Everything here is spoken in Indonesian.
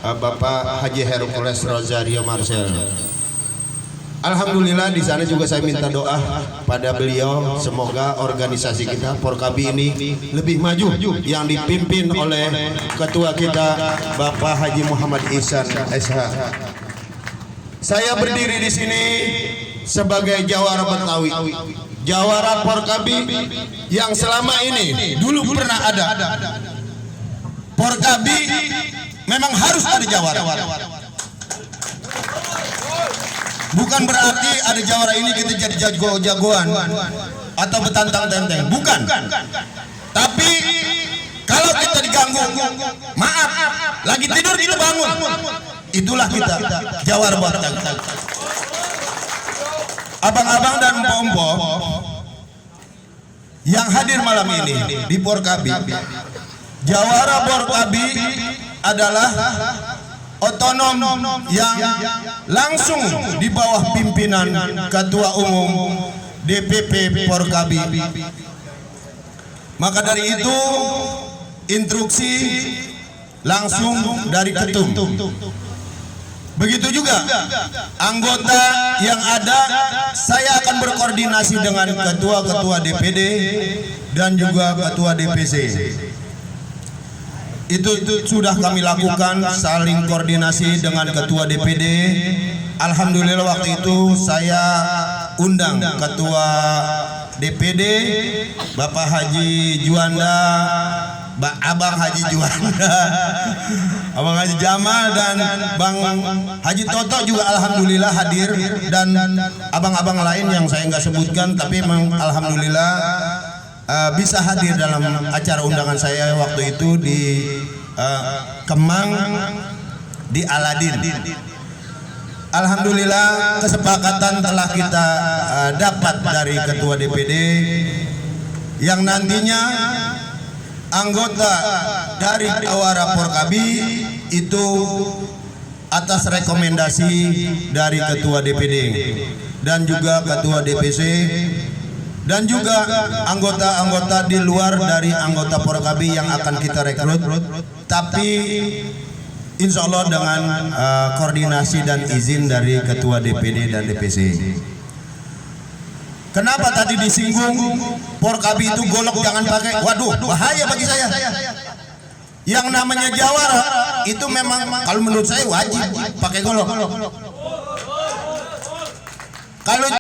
Bapak Haji Hercules Rosario Marcel. Alhamdulillah di sana juga saya minta doa pada beliau, semoga organisasi kita Porkabi ini lebih maju, yang dipimpin oleh ketua kita Bapak Haji Muhammad Ihsan SH. Saya berdiri di sini sebagai jawara Betawi, jawara Porkabi yang selama ini dulu pernah ada. Porkabi memang harus ada jawara. Bukan berarti ada jawara ini kita jadi jagoan atau betantang tenteng, bukan. Tapi kalau kita diganggu, maaf, lagi tidur kita bangun, itulah kita jawara Porkabi. Abang-abang dan empok-empok yang hadir malam ini di Porkabi, jawara Porkabi adalah otonom yang langsung di bawah pimpinan Ketua Umum DPP Porkabi. Maka dari itu instruksi langsung dari ketum. Begitu juga anggota yang ada, saya akan berkoordinasi dengan ketua-ketua DPD dan juga ketua DPC. Itu sudah kami lakukan, saling koordinasi dengan ketua DPD. Alhamdulillah waktu itu saya undang ketua DPD Bapak Haji Juanda, Abang Haji Juanda, Abang Haji Jamal, dan Bang Haji Toto juga alhamdulillah hadir, dan abang-abang lain yang saya nggak sebutkan, tapi memang alhamdulillah bisa hadir dalam acara undangan saya waktu itu di Kemang di Aladin. Alhamdulillah kesepakatan telah kita dapat dari ketua DPD yang nantinya anggota dari jawara Porkabi itu atas rekomendasi dari ketua DPD dan juga ketua DPC dan juga anggota-anggota di luar dari anggota Porkabi yang akan kita rekrut, tapi insya Allah dengan koordinasi dan izin dari ketua DPD dan DPC. Kenapa tadi disinggung Porkabi itu golok jangan pakai? Waduh, bahaya bagi saya. Yang namanya jawara itu memang kalau menurut saya wajib pakai golok. Kalau